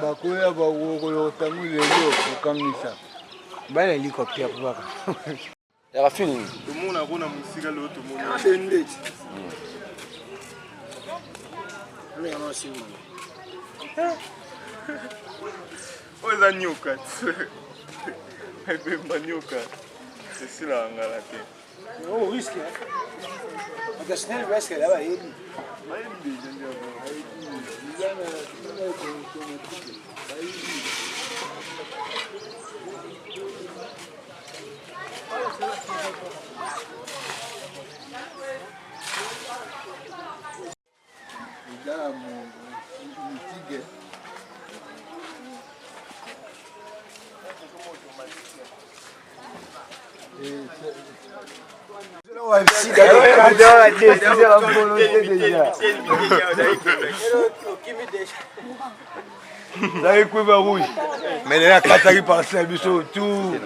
Bakoya bakokolo tangu lelo kokangisa bana helicopter baka ya rafini tumuna kuna musika leo tumuna ndende mais moi aussi oza nyoka ebemba nyoka esila ngala te on risque parce que Snell parce que là-bas il mais là kataki par biso tout.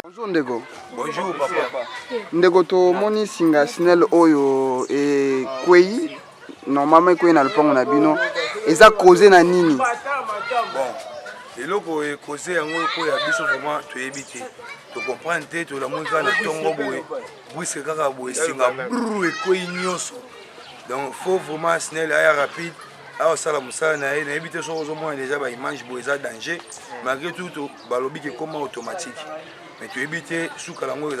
Bonjour Ndeko. Bonjour papa. Ndeko to moni singa Snell oyo e kwei normalement kwei na lupango na bino eza causer na nini? Bon. Eloko e causer yango ko ya biso vraiment toyebi te. To comprendre te to la monka na tongo boye. Brisque kaka boye singa brrr e kwei nyonso. Donc faut vraiment Snell aya rapide. Alors ça la moussa na éviter so moins déjà ba image boye za danger malgré tout balobi ke comment automatique. Mais tu évites sous kalango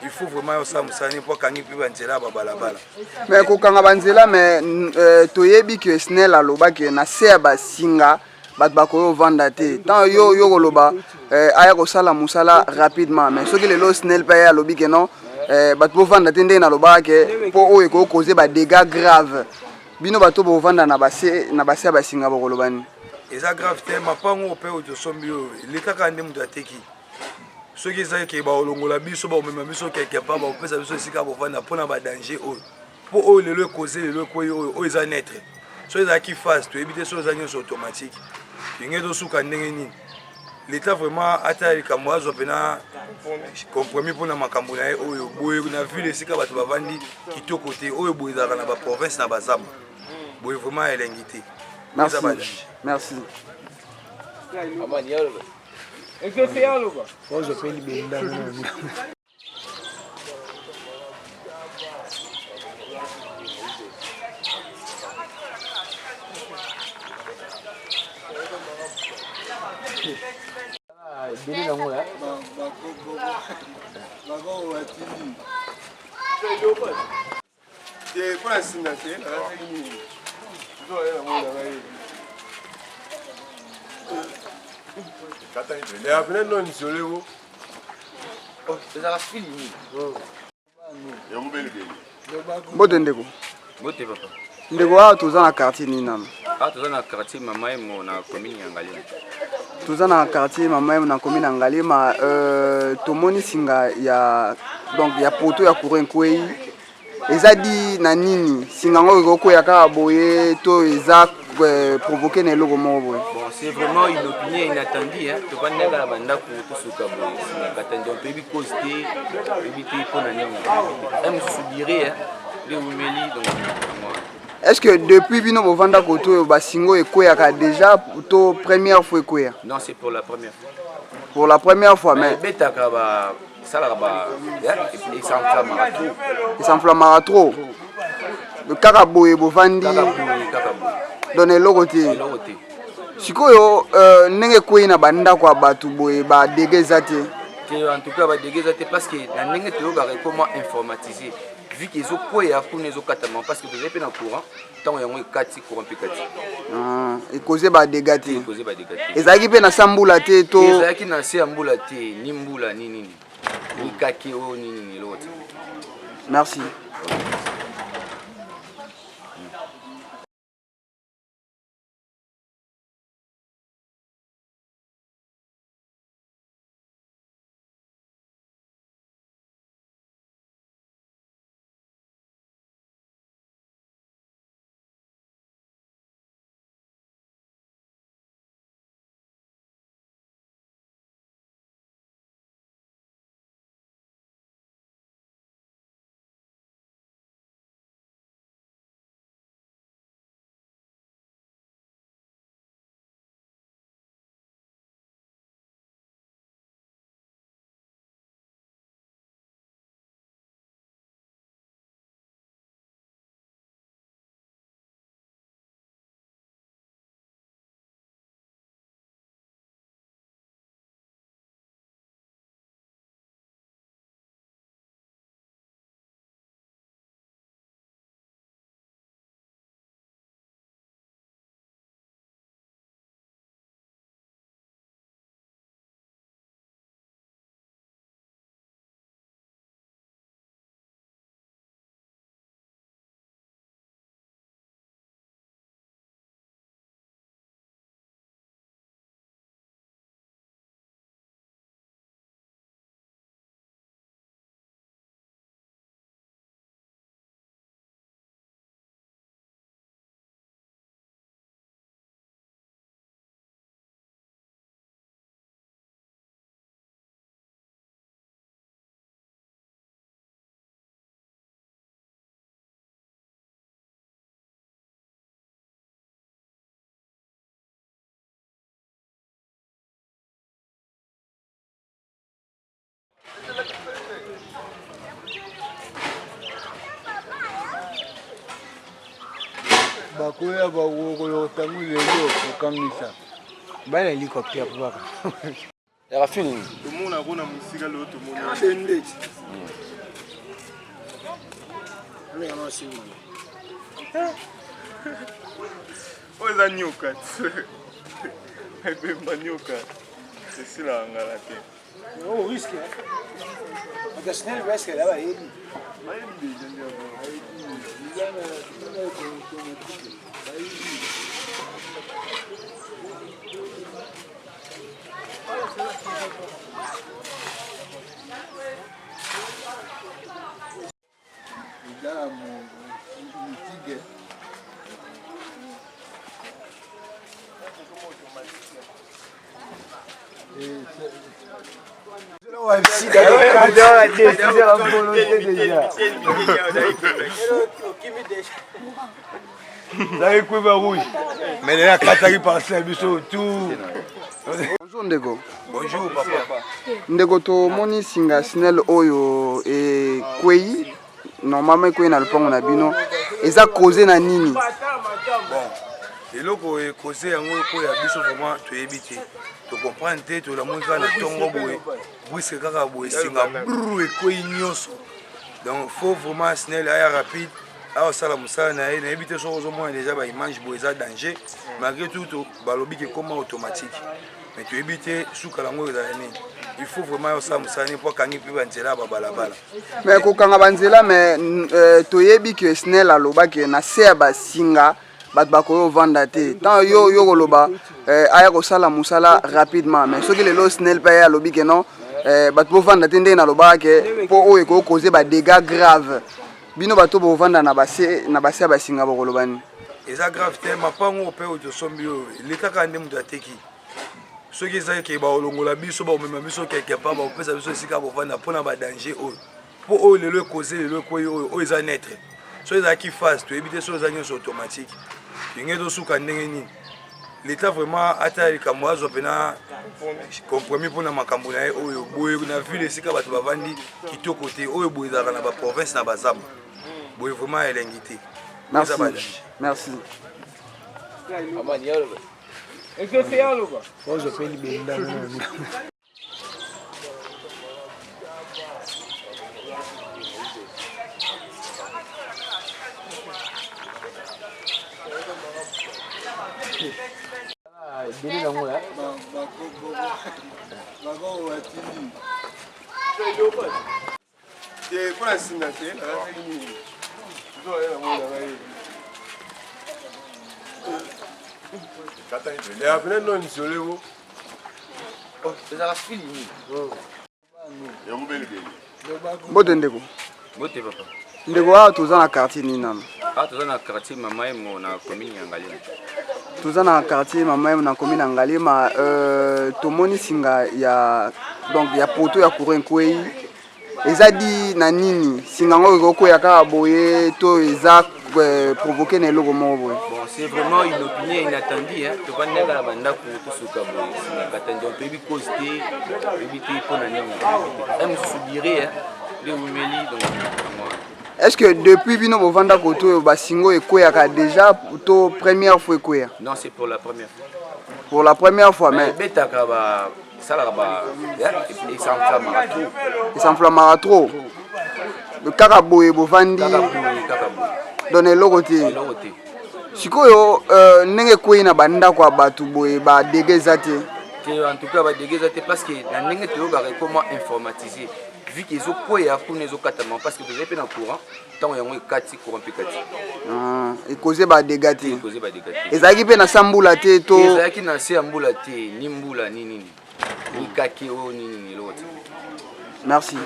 il faut vraiment ça musani pour kangi pi banzela ba balabala. Mais ko kanga banzela mais toyebi que Snell aloba ke na se ba singa bat bako vanda te. Tant yo koloba aya ko sala musala rapidement mais ce que le Snell pa ya alobi ke non bat bo vanda te ndé na loba ke po o ko causer ba dégâts graves. Bino bato bo vanda na base ba singa bo kolobani. Eza grave te mapango pe o to sombio l'état ka ndé mutu ateki. Ceux qui savent que ba biso ba même biso quelque part ba pesa biso sika bo vanda pona ba danger o po o le causer le ko o eza net so eza qui face to éviter so eza nyonso automatique ngedo suka ndenge nini l'état vraiment ata likambo azo pena compromis pona makambo na oyo boye na ville sika bato bavandi kitoko te oyo boye za na ba province na bazamba boye vraiment elengi te. Merci. Merci. faut je paye libérer deli na ngola bako watini te kwa singa te ya pene non solewo oh c'est la fille ya mbele Bote Ndeko. bote papa Ndeko a toza na quartier ni nana. ah toza na quartier mama mo na commune ya Ngalima. Toza na quartier mama na commune Ngalima tomoni singa ya donc ya poto ya courant kwei eza di na nini singa ngo ko ya ka boye to eza provoquer na logo mo boye. Bon c'est vraiment une opinion inattendue hein to banda la banda ko to suka boye singa katandi on peut bi causer éviter pour na nini même subir hein de umeli donc moi. Est-ce que depuis bino bovanda koto basingo ekoyaka déjà to première fois ekoya? Non c'est pour la première fois. Pour la première fois mais betaka ba sala ba il s'enflammera trop. Le kakaboye bovandi donner logoté. Sikoyo ndenge koyi na banda kwa batu boye ba dégeza te. En tout cas ba dégeza te parce que na ndenge te yoka comment informatiser vu qu'ils ont quoi ya kuna ezo katama parce que vous avez na courant tant yango ekati courant pikati ah et causer ba dégâts te. causer ba dégâts te ezaki pe na sambula te to ezaki na se ambula te ni mbula ni nini ni kaki o ni nini l'autre. Merci. bakoya bakokolo ntango lelo kokangisa bana hélicoptère baka yaka nini tomona kuna mosika lelo tomona ndeti alenga masimba oyo eza nyoka ebemba nyoka esilaka ngala te o risque parce que snel risque là-bas il mais là kataki parcelle biso tout. Bonjour ndeko. Bonjour papa. Ndeko tomoni singa snel oyo ekwei normalement ekwei na lupango na bino eza cause na nini? Bon, eloko ekose yango ekoya biso vraiment toyebi te tocomprendre te tolamoni kaka na ntongo boye bwiske kaka boye singa brr ekwei nyonso donc faut vraiment snel aya rapide aosala mosala na ye nayebi te soki ozomona déjà baimage boye eza danger malgré tout balobi ke ekoma automatique mais toyebi te suka yango ezala nini il faut vraiment aosala mosala nini mpo akangi mpe banzela ya babalabala mais kokanga banzela mais toyebi ke snel alobaki na se ya basinga bato bakoyo vanda te tant yo koloba aya kosala mosala rapidement mais soki lelo snel mpe aya alobi ke non bato bovanda te ndenge nalobaka ke mpo oyo ekoki koze badégâts grave bino bato bovanda na base ya basinga bokoloba nini eza grave te mapango mpe oyo tosombi oyo elekaka nde moto ateki soki eza ke baolongola biso baomema biso quelque part baopesa biso esika bovanda mpona badanger oyo mpo oyo lelo ekoze lelo ekwei oyo eza netre so ezalaki face toyebi te so eza nyonso automatique ndenge tosuka ndenge nini l'état vraiment ata likambo azwa mpena compromis mpona makambo na ye oyo boye na ville esika bato bavandi kitoko te oyo boye ezalaka na baprovince na bazamba boye vraiment elengi te merci ozopeli bendanga kuna singa te apena no nisoleko ezalaka filimi yango belibeli bote ndeko bote papa ndeko awa toza na quartier nini nano awa toza na quartier mama emo na commune ya ngalema toza na quartier mama emo na commune ya ngalema tomoni singa ya donc ya poto ya courant ekwei eza di na nini singa ngo ekokwea kaka boye to eza provoqué na eloko moko boye bon c'est vraiment une opinion inattendue hein tokandaka na bandako tosuka boye nakatandi on toyebi cause te toyebi te mpona nini mosusu dire nde umeli donc est-ce que depuis bino bovanda koto oyo basinga oyo ekweyaka déjà to première fois ekweya non c'est pour la première fois pour la première fois mais betaka salaka esanflamaka trop kaka boye bovandi dona eloko te sikoyo ndenge ekwei na bandako ya bato boye badege eza te en tout cas badege eza te parce que na ndenge toyokaka ekoma informatisé vu que ezokwea kuna ezokatama parce que tozali mpe na courant ntango yango ekati courant mpe kati ekoze badega te ekoze badega te ezalaki mpe na sa mbula te to ezalaki na se ya mbula te ni mbula ni nini ni kake oyo ni nini eloko te merci